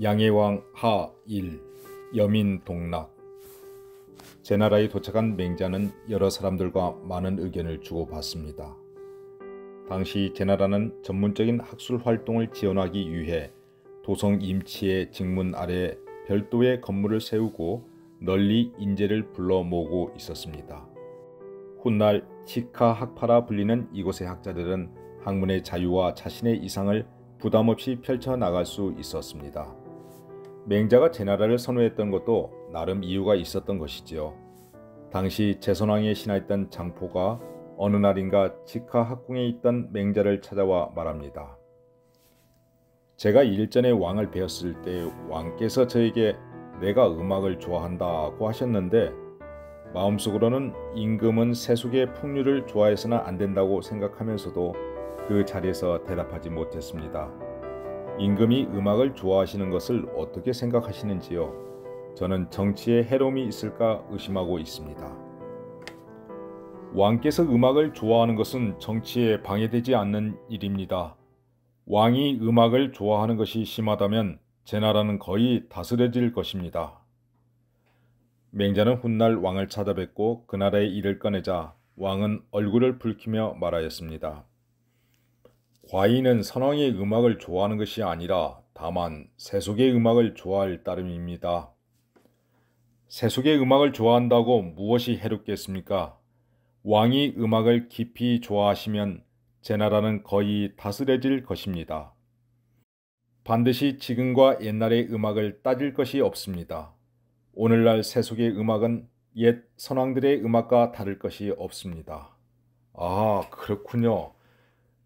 양해왕 하1 여민동락. 제나라에 도착한 맹자는 여러 사람들과 많은 의견을 주고받습니다. 당시 제나라는 전문적인 학술 활동을 지원하기 위해 도성 임치의 직문 아래 별도의 건물을 세우고 널리 인재를 불러 모으고 있었습니다. 훗날 치카학파라 불리는 이곳의 학자들은 학문의 자유와 자신의 이상을 부담없이 펼쳐나갈 수 있었습니다. 맹자가 제나라를 선호했던 것도 나름 이유가 있었던 것이지요. 당시 제선왕에 신하였던 장포가 어느 날인가 치카학궁에 있던 맹자를 찾아와 말합니다. 제가 일전에 왕을 뵈었을 때 왕께서 저에게 내가 음악을 좋아한다고 하셨는데 마음속으로는 임금은 세속의 풍류를 좋아해서는 안 된다고 생각하면서도 그 자리에서 대답하지 못했습니다. 임금이 음악을 좋아하시는 것을 어떻게 생각하시는지요? 저는 정치에 해로움이 있을까 의심하고 있습니다. 왕께서 음악을 좋아하는 것은 정치에 방해되지 않는 일입니다. 왕이 음악을 좋아하는 것이 심하다면 제나라는 거의 다스려질 것입니다. 맹자는 훗날 왕을 찾아뵙고 그 나라의 일을 꺼내자 왕은 얼굴을 붉히며 말하였습니다. 과인은 선왕의 음악을 좋아하는 것이 아니라 다만 세속의 음악을 좋아할 따름입니다. 세속의 음악을 좋아한다고 무엇이 해롭겠습니까? 왕이 음악을 깊이 좋아하시면 제나라는 거의 다스려질 것입니다. 반드시 지금과 옛날의 음악을 따질 것이 없습니다. 오늘날 세속의 음악은 옛 선왕들의 음악과 다를 것이 없습니다. 아, 그렇군요.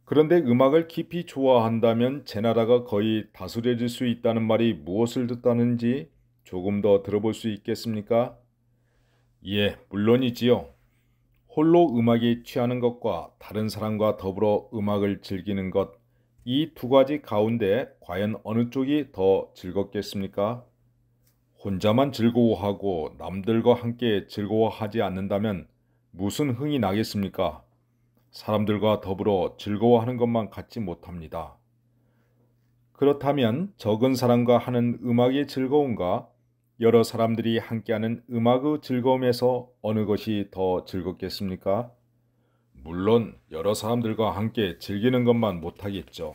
그런데 음악을 깊이 좋아한다면 제나라가 거의 다스려질 수 있다는 말이 무엇을 뜻하는지 조금 더 들어볼 수 있겠습니까? 예, 물론이지요. 홀로 음악에 취하는 것과 다른 사람과 더불어 음악을 즐기는 것, 이 두 가지 가운데 과연 어느 쪽이 더 즐겁겠습니까? 혼자만 즐거워하고 남들과 함께 즐거워하지 않는다면 무슨 흥이 나겠습니까? 사람들과 더불어 즐거워하는 것만 갖지 못합니다. 그렇다면 적은 사람과 하는 음악의 즐거움과 여러 사람들이 함께하는 음악의 즐거움에서 어느 것이 더 즐겁겠습니까? 물론 여러 사람들과 함께 즐기는 것만 못하겠죠.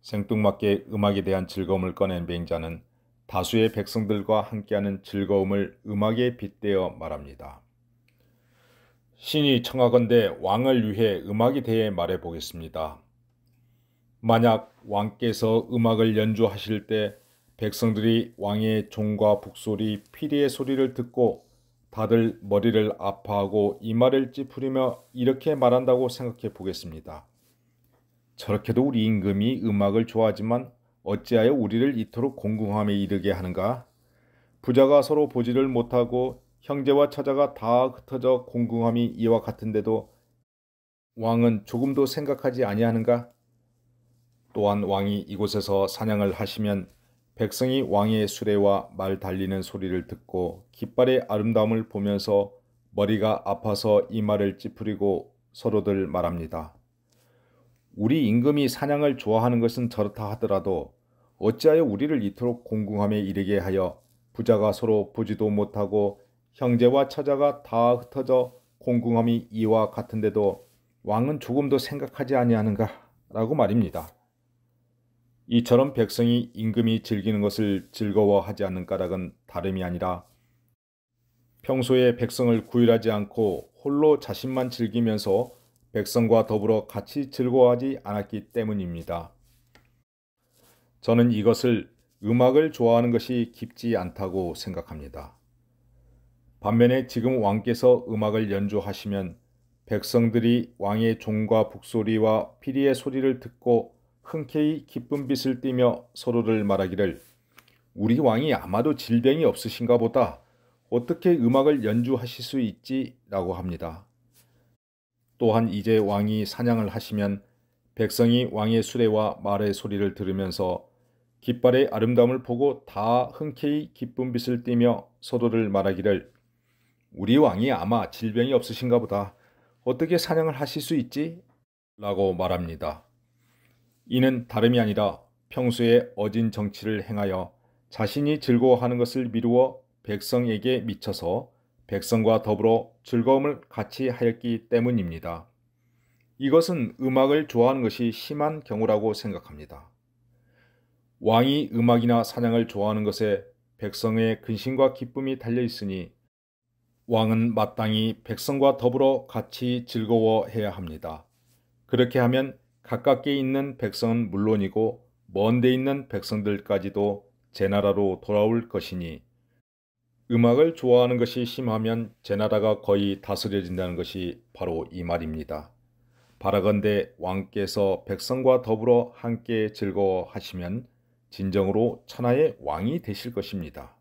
생뚱맞게 음악에 대한 즐거움을 꺼낸 맹자는 다수의 백성들과 함께하는 즐거움을 음악에 빗대어 말합니다. 신이 청하건대 왕을 위해 음악에 대해 말해보겠습니다. 만약 왕께서 음악을 연주하실 때 백성들이 왕의 종과 북소리, 피리의 소리를 듣고 다들 머리를 아파하고 이마를 찌푸리며 이렇게 말한다고 생각해 보겠습니다. 저렇게도 우리 임금이 음악을 좋아하지만 어찌하여 우리를 이토록 공궁함에 이르게 하는가? 부자가 서로 보지를 못하고 형제와 처자가 다 흩어져 공궁함이 이와 같은데도 왕은 조금도 생각하지 아니하는가? 또한 왕이 이곳에서 사냥을 하시면 백성이 왕의 수레와 말 달리는 소리를 듣고 깃발의 아름다움을 보면서 머리가 아파서 이마를 찌푸리고 서로들 말합니다. 우리 임금이 사냥을 좋아하는 것은 저렇다 하더라도 어찌하여 우리를 이토록 공궁함에 이르게 하여 부자가 서로 보지도 못하고 형제와 처자가 다 흩어져 공궁함이 이와 같은데도 왕은 조금도 생각하지 아니하는가? 라고 말입니다. 이처럼 백성이 임금이 즐기는 것을 즐거워하지 않는 까닭은 다름이 아니라 평소에 백성을 구휼하지 않고 홀로 자신만 즐기면서 백성과 더불어 같이 즐거워하지 않았기 때문입니다. 저는 이것을 음악을 좋아하는 것이 깊지 않다고 생각합니다. 반면에 지금 왕께서 음악을 연주하시면 백성들이 왕의 종과 북소리와 피리의 소리를 듣고 흔쾌히 기쁜 빛을 띠며 서로를 말하기를 우리 왕이 아마도 질병이 없으신가 보다. 어떻게 음악을 연주하실 수 있지? 라고 합니다. 또한 이제 왕이 사냥을 하시면 백성이 왕의 수레와 말의 소리를 들으면서 깃발의 아름다움을 보고 다 흔쾌히 기쁜 빛을 띠며 서로를 말하기를 우리 왕이 아마 질병이 없으신가 보다. 어떻게 사냥을 하실 수 있지? 라고 말합니다. 이는 다름이 아니라 평소에 어진 정치를 행하여 자신이 즐거워하는 것을 미루어 백성에게 미쳐서 백성과 더불어 즐거움을 같이 하였기 때문입니다. 이것은 음악을 좋아하는 것이 심한 경우라고 생각합니다. 왕이 음악이나 사냥을 좋아하는 것에 백성의 근심과 기쁨이 달려 있으니 왕은 마땅히 백성과 더불어 같이 즐거워해야 합니다. 그렇게 하면 가깝게 있는 백성은 물론이고 먼 데 있는 백성들까지도 제 나라로 돌아올 것이니 음악을 좋아하는 것이 심하면 제 나라가 거의 다스려진다는 것이 바로 이 말입니다. 바라건대 왕께서 백성과 더불어 함께 즐거워하시면 진정으로 천하의 왕이 되실 것입니다.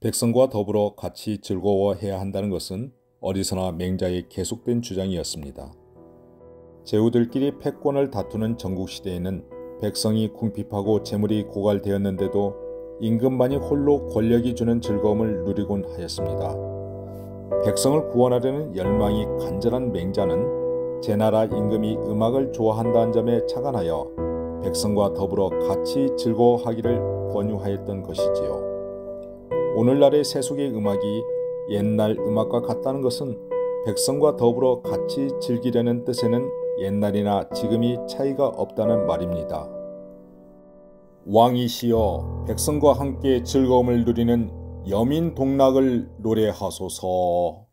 백성과 더불어 같이 즐거워해야 한다는 것은 어디서나 맹자의 계속된 주장이었습니다. 제후들끼리 패권을 다투는 전국시대에는 백성이 궁핍하고 재물이 고갈되었는데도 임금만이 홀로 권력이 주는 즐거움을 누리곤 하였습니다. 백성을 구원하려는 열망이 간절한 맹자는 제나라 임금이 음악을 좋아한다는 점에 착안하여 백성과 더불어 같이 즐거워하기를 권유하였던 것이지요. 오늘날의 세속의 음악이 옛날 음악과 같다는 것은 백성과 더불어 같이 즐기려는 뜻에는 옛날이나 지금이 차이가 없다는 말입니다. 왕이시여 백성과 함께 즐거움을 누리는 여민동락을 노래하소서.